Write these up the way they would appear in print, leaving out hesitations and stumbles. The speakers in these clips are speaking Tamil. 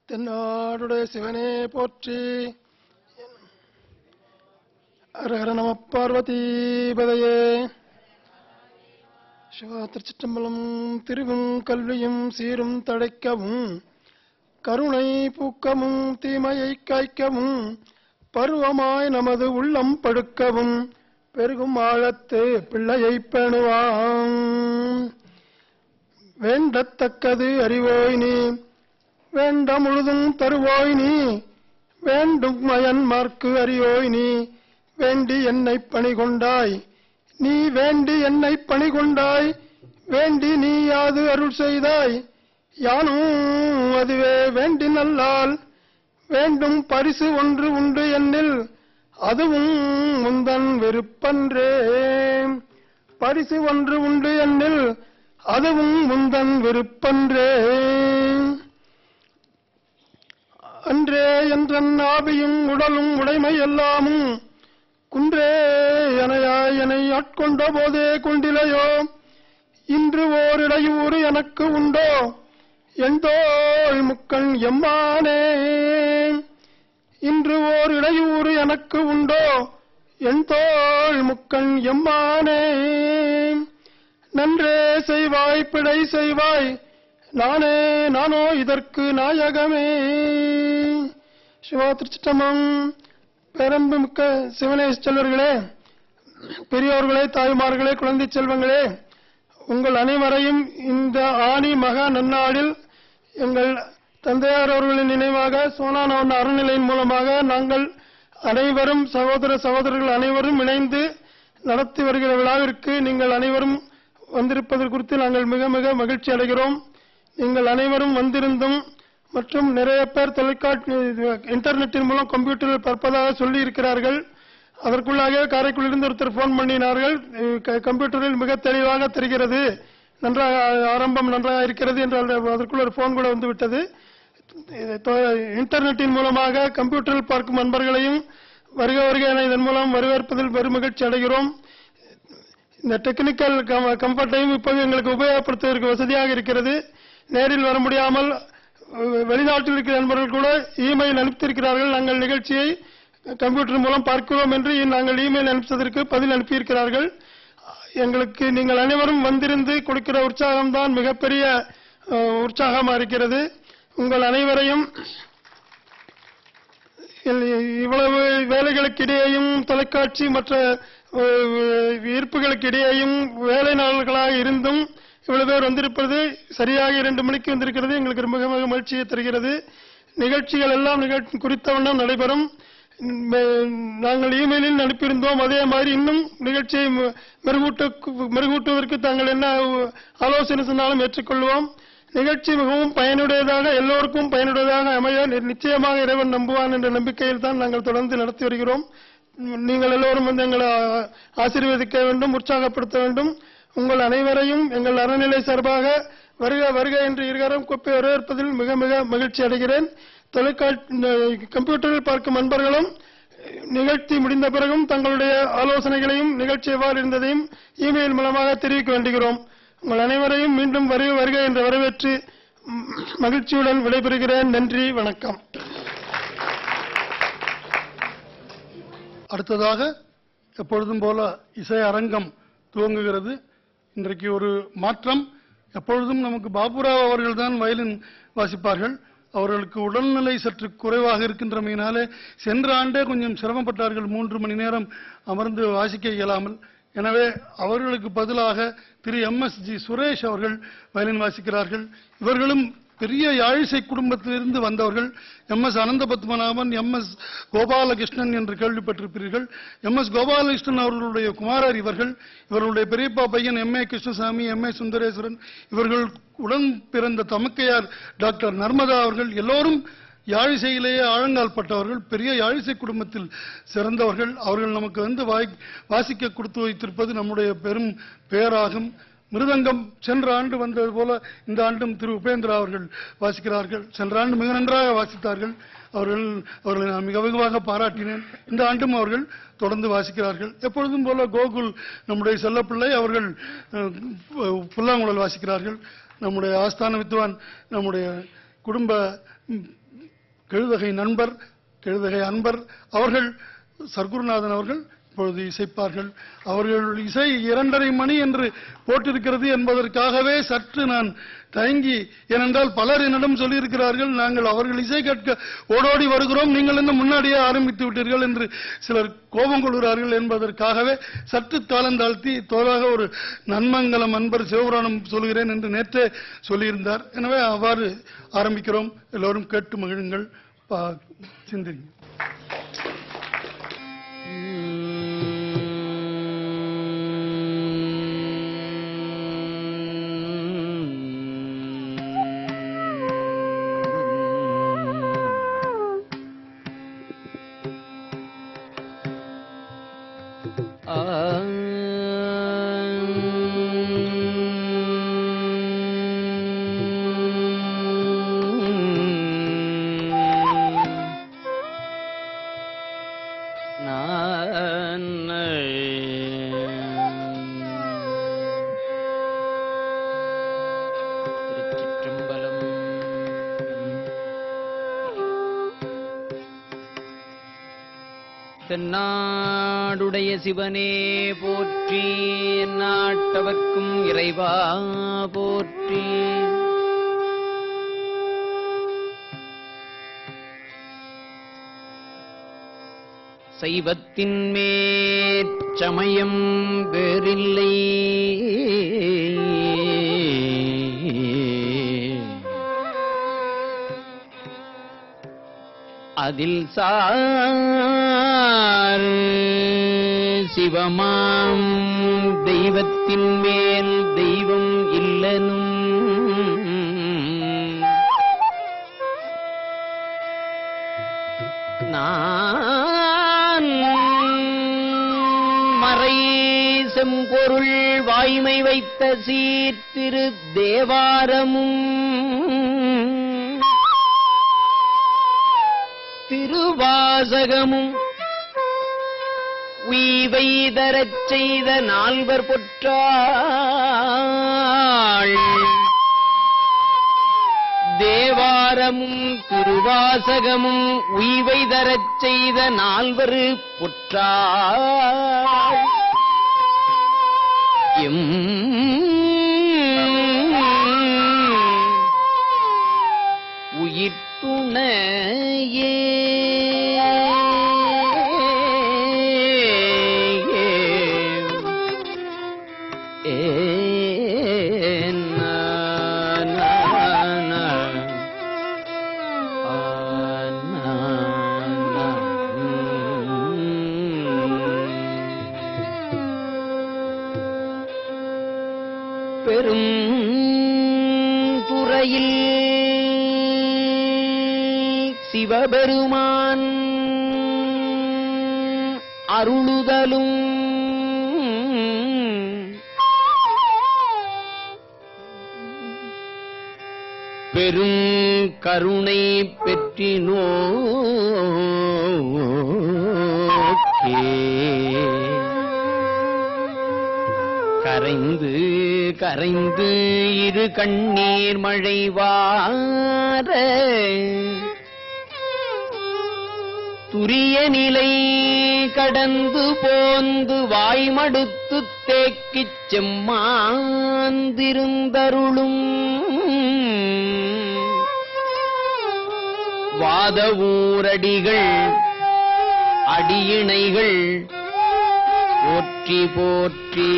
தென்னாடுடைய சிவனே போற்றி. ஹரஹர நம பார்வதீபதையே. சிவா திருச்சிற்றம்பலம். திருவும் கல்வியும் சீரும் தடைக்கவும் கருணை பூக்கவும் தீமையை காய்க்கவும் பருவமாய் நமது உள்ளம் படுக்கவும் பெருகும் ஆழத்து பிள்ளையை பேணுவான். வேண்டத்தக்கது அறிவோய் நீ வேண்ட முழுதும் தருவோய் நீ வேண்டும் மயன்மார்க்கு அறியோய் நீ வேண்டி என்னை பணிகொண்டாய் நீ வேண்டி என்னை பணிகொண்டாய் வேண்டி நீ யாது அருள் செய்தாய் யானும் அதுவே வேண்டி நல்லால் வேண்டும் பரிசு ஒன்று உண்டு என்னில் அதுவும் முந்தன் விருப்பன்றே. பரிசு ஒன்று உண்டு என்னில் அதுவும் முந்தன் விருப்பன்றே. அன்றே என்றன் ஆவியும் உடலும் உடைமை எல்லாமும் குன்றே எனையாய் என்னை ஆட்கொண்ட போதே கொண்டிலையோ இன்று ஓர் இடையூறு எனக்கு உண்டோ எந்தோள் முக்கண் எம்மானே. இன்று ஓர் இடையூறு எனக்கு உண்டோ எந்தோள் முக்கண் எம்மானே. நன்றே செய்வாய் பிழை செய்வாய் நானோ இதற்கு நாயகமே. சிவா திருச்சிற்றம்பலம். பேரன்பு மிக்க சிவனேச செல்வர்களே, பெரியோர்களே, தாய்மார்களே, குழந்தை செல்வங்களே, உங்கள் அனைவரையும் இந்த ஆனி மகா நன்னாளில் எங்கள் தந்தையார் அவர்களின் நினைவாக சோனானவன் அறநிலையின் மூலமாக நாங்கள் அனைவரும் சகோதரர்கள் அனைவரும் இணைந்து நடத்தி வருகிற விழாவிற்கு நீங்கள் அனைவரும் வந்திருப்பது குறித்து நாங்கள் மிக மிக மகிழ்ச்சி அடைகிறோம். நீங்கள் அனைவரும் வந்திருந்தும் மற்றும் நிறைய பேர் தொலைக்காட்சி இன்டர்நெட்டின் மூலம் கம்ப்யூட்டரில் பார்ப்பதாக சொல்லி இருக்கிறார்கள். அதற்குள்ளாக காரைக்குடியிலிருந்து ஒருத்தர் போன் பண்ணினார்கள். கம்ப்யூட்டரில் மிக தெளிவாக தெரிகிறது, நன்றாக ஆரம்பம் நன்றாக இருக்கிறது என்று அதற்குள்ள ஒரு போன் கூட வந்துவிட்டது. இன்டர்நெட்டின் மூலமாக கம்ப்யூட்டரில் பார்க்கும் நண்பர்களையும் வருக வருக என இதன் மூலம் வரவேற்பதில் பெரும் மகிழ்ச்சி அடைகிறோம். இந்த டெக்னிக்கல் கம்ஃபர்ட்டையும் இப்போது எங்களுக்கு உபயோகப்படுத்துவதற்கு வசதியாக இருக்கிறது. நேரில் வர முடியாமல் வெளிநாட்டில் இருக்கிற நண்பர்கள் கூட இமெயில் அனுப்பியிருக்கிறார்கள். நாங்கள் நிகழ்ச்சியை கம்ப்யூட்டர் மூலம் பார்க்கிறோம் என்று நாங்கள் இமெயில் அனுப்பியதற்கு பதில் அனுப்பியிருக்கிறார்கள். எங்களுக்கு நீங்கள் அனைவரும் வந்திருந்து கொடுக்கிற உற்சாகம்தான் மிகப்பெரிய உற்சாகமாக இருக்கிறது. உங்கள் அனைவரையும் இவ்வளவு வேலைகளுக்கிடையேயும் தொலைக்காட்சி மற்ற ஈர்ப்புகளுக்கு இடையேயும் வேலை நாள்களாக இருந்தும் இவ்வளவு பேர் வந்திருப்பது சரியாக 2 மணிக்கு வந்திருக்கிறது. எங்களுக்கு மிக மிக மகிழ்ச்சியை தருகிறது. நிகழ்ச்சிகள் எல்லாம் குறித்த வண்ணம் நடைபெறும். நாங்கள் இமெயிலில் அனுப்பியிருந்தோம். அதே மாதிரி இன்னும் நிகழ்ச்சியை மெருகூட்டுவதற்கு தாங்கள் என்ன ஆலோசனை சொன்னாலும் ஏற்றுக்கொள்வோம். நிகழ்ச்சி மிகவும் பயனுடையதாக எல்லோருக்கும் பயனுடையதாக அமைய நிச்சயமாக இறைவன் நம்புவான் என்ற நம்பிக்கையில் தான் நாங்கள் தொடர்ந்து நடத்தி வருகிறோம். நீங்கள் எல்லோரும் வந்து எங்களை ஆசீர்வதிக்க வேண்டும், உற்சாகப்படுத்த வேண்டும். உங்கள் அனைவரையும் எங்கள் அறநிலை சார்பாக வருக வருக என்று இருகரம் கூப்பி வரவேற்பதில் மிக மிக மகிழ்ச்சி அடைகிறேன். தொலைக்காட்சி கம்ப்யூட்டரில் பார்க்கும் நண்பர்களும் நிகழ்ச்சி முடிந்த பிறகும் தங்களுடைய ஆலோசனைகளையும் நிகழ்ச்சி எவ்வாறு இருந்ததையும் இமெயில் மூலமாக தெரிவிக்க வேண்டுகிறோம். உங்கள் அனைவரையும் மீண்டும் வருக வருக என்று வரவேற்று மகிழ்ச்சியுடன் விடைபெறுகிறேன். நன்றி, வணக்கம். அடுத்ததாக எப்பொழுதும் போல இசை அரங்கம் துவங்குகிறது. இன்றைக்கு ஒரு மாற்றம். எப்பொழுதும் நமக்கு பாபுராவ் அவர்கள் தான் வயலின் வாசிப்பார்கள். அவர்களுக்கு உடல்நிலை சற்று குறைவாக இருக்கின்றமையினாலே சென்ற ஆண்டே கொஞ்சம் சிரமப்பட்டார்கள், 3 மணி நேரம் அமர்ந்து வாசிக்க இயலாமல். எனவே அவர்களுக்கு பதிலாக திரு MS.G. சுரேஷ் அவர்கள் வயலின் வாசிக்கிறார்கள். இவர்களும் பெரிய யாழிசை குடும்பத்திலிருந்து வந்தவர்கள். MS. அனந்த பத்மநாபன், MS. கோபாலகிருஷ்ணன் என்று கேள்விப்பட்டிருப்பீர்கள். MS. கோபாலகிருஷ்ணன் அவர்களுடைய குமாரர் இவர்கள். இவர்களுடைய பெரியப்பா பையன் MA. கிருஷ்ணசாமி, MA. சுந்தரேஸ்வரன், இவர்கள் உடன் பிறந்த தமக்கையார் டாக்டர் நர்மதா அவர்கள் எல்லோரும் யாழிசையிலேயே ஆழங்கால் பட்டவர்கள். பெரிய யாழிசை குடும்பத்தில் சிறந்தவர்கள். அவர்கள் நமக்கு வந்து வாசிக்க கொடுத்து வைத்திருப்பது நம்முடைய பெரும் பேராகும். மிருதங்கம் சென்ற ஆண்டு வந்தது போல இந்த ஆண்டும் திரு உபேந்திரா அவர்கள் வாசிக்கிறார்கள். சென்ற ஆண்டு மிக நன்றாக வாசித்தார்கள். அவர்களை நான் மிக வெகுவாக பாராட்டினேன். இந்த ஆண்டும் அவர்கள் தொடர்ந்து வாசிக்கிறார்கள். எப்பொழுதும் போல கோகுல் நம்முடைய செல்லப்பிள்ளை அவர்கள் புல்லாங்குழல் வாசிக்கிறார்கள். நம்முடைய ஆஸ்தான வித்வான் நம்முடைய குடும்ப கெழுதகை நண்பர், கெழுதகை அன்பர் அவர்கள், சர்க்குருநாதன் அவர்கள் இப்பொழுது இசைப்பார்கள். அவர்கள் இசை 2:30 மணி என்று போட்டிருக்கிறது என்பதற்காகவே சற்று நான் தயங்கி, ஏனென்றால் பலர் என்னிடம் சொல்லியிருக்கிறார்கள், நாங்கள் அவர்கள் இசை கேட்க ஓடோடி வருகிறோம், நீங்கள் இன்னும் முன்னாடியே ஆரம்பித்து விட்டீர்கள் என்று சிலர் கோபம் கொள்கிறார்கள் என்பதற்காகவே சற்று தாளந்தாழ்த்தி தோதாக ஒரு நன்மங்கலம் அன்பர் சிவபுராணம் சொல்கிறேன் என்று நேற்றே சொல்லியிருந்தார். எனவே அவ்வாறு ஆரம்பிக்கிறோம். எல்லோரும் கேட்டு மகிழுங்கள், சிந்திங்க. தென்னாடுடைய சிவனே போற்றி, நாட்டவர்க்கும் இறைவா போற்றி. சைவத்தின் மேற்சமயம் வேறில்லை, அதில் சார் சிவமாம் தெய்வத்தின் மேல் தெய்வம் இல்லனும். நான் மறை செம்பொருள் வாய்மை வைத்த சீர்திரு தேவாரமும் திருவாசகமும் உய்வை தரச் செய்த நால்வர் பொற்றாள். தேவாரமும் திருவாசகமும் உய்வை தரச் செய்த நால்வர் பொற்றாள். உயிர் துணையே பெரும் துறையில் சிவபெருமான் அருளுதலும் பெரும் கருணை பெற்றினோக்கே கரைந்து கரைந்து இரு கண்ணீர் மழை வார துரிய நிலை கடந்து போந்து வாய்மடுத்து தேக்கிச் செம்மாந்திருந்தருளும் வாதவூரடிகள் அடியிணைகள் போற்றி போற்றி.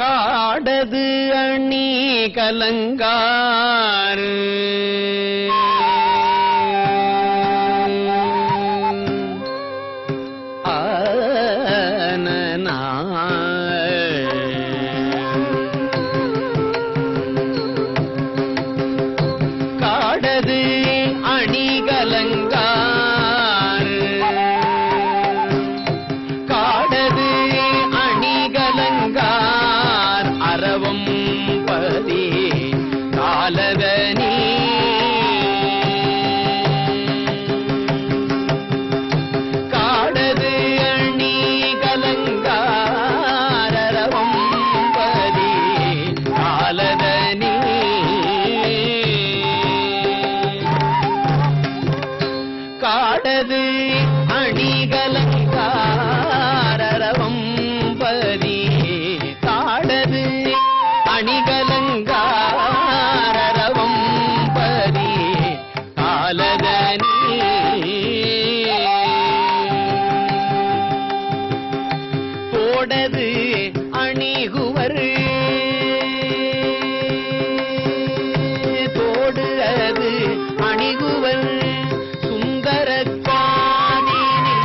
காடது அணி கலங்காறு காலதனி காடது அணிகலங்காரரவம் பதி காடது அணிகலங்காரரவம் பதி காலதனி தோடது அணிகுவர் தோடு அது அணிகுவர் சுந்தர காதினில்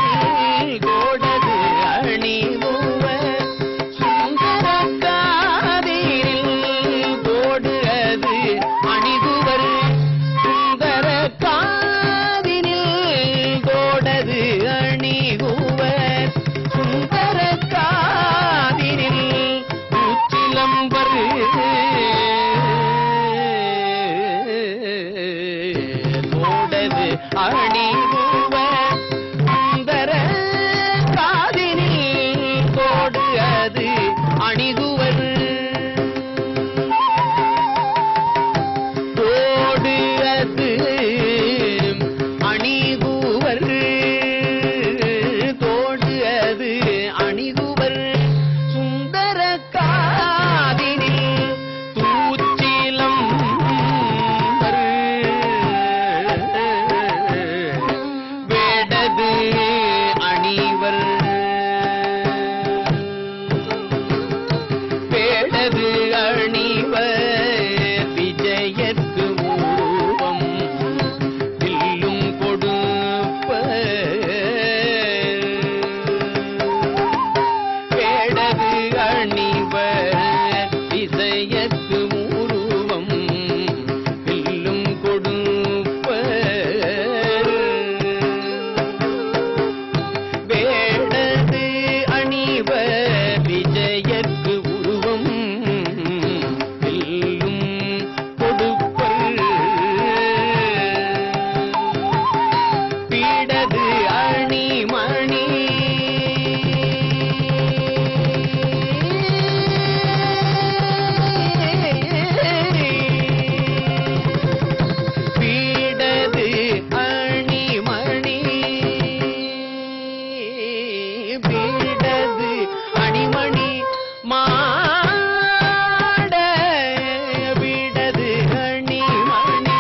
தோடது அணிகுவர் சுந்தர காதினில் தோடு அது அணிகுவர் சுந்தர காதினில் தோடது அணிகுவர் சுந்தர காதினில் உச்சிலம்பர் தோடது அணிகுவர் சுந்தர காதினில் தோடு அது அணிகுவர் தோடு அது அணிகுவர் தோடு அது அணிகுவர் சுந்தர காதினில் தூச்சிலம் வேடது அணிவர் வேடது அணிவர் விஜயத்து ஊர்வம் வில்லும் கொடுப்ப வேடது அணிவர் விஜயத்து ஊர்வம் வில்லும் கொடுப்ப வேடது அணிவர் விஜயக்கு உருவம் வில்லும் கொடுப்பர் பீடது அணிமணி பீடது அணிமணி பீடது அணிமணி மாட பீடது அணிமணி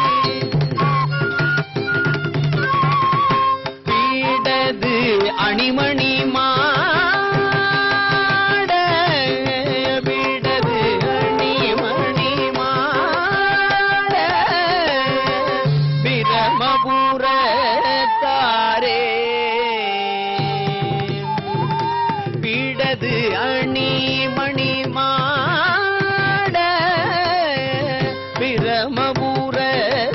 பீடது அணிமணி மாட பீடது அணிமணி மாட பிரமபுரத்தாரே பீடது அணிமணி மாட பிரமபுரத்தாரே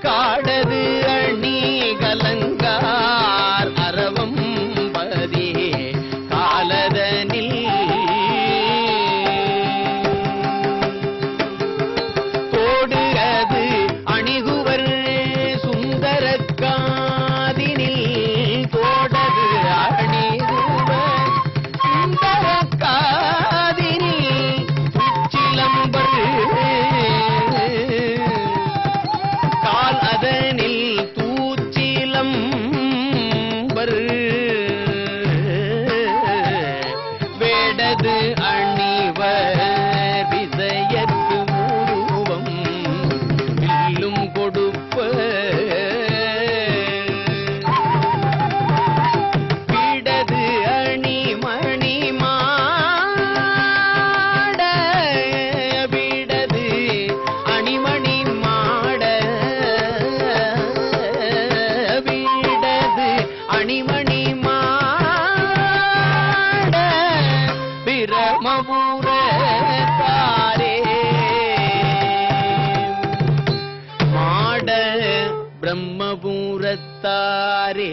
காடது அணிகலங்கார் அரவம் பதி காலதனில் தோடு அது அணிகுவர் சுந்தர காதினில் தோடது அணிகுவர் சுந்தர காதினில் உச்சிலம்பர் கால் அதனில் தூச்சிலம்பர் வேடது அணிவர் விசயத்து உருவம் வில்லும் கொடுப்ப பீடது அணிமணி மாட பீடது அணிமணி மாட பீடது அணிமணி மாட பிரமபுரத்தாரே மாட பிரம்மபுரத்தாரே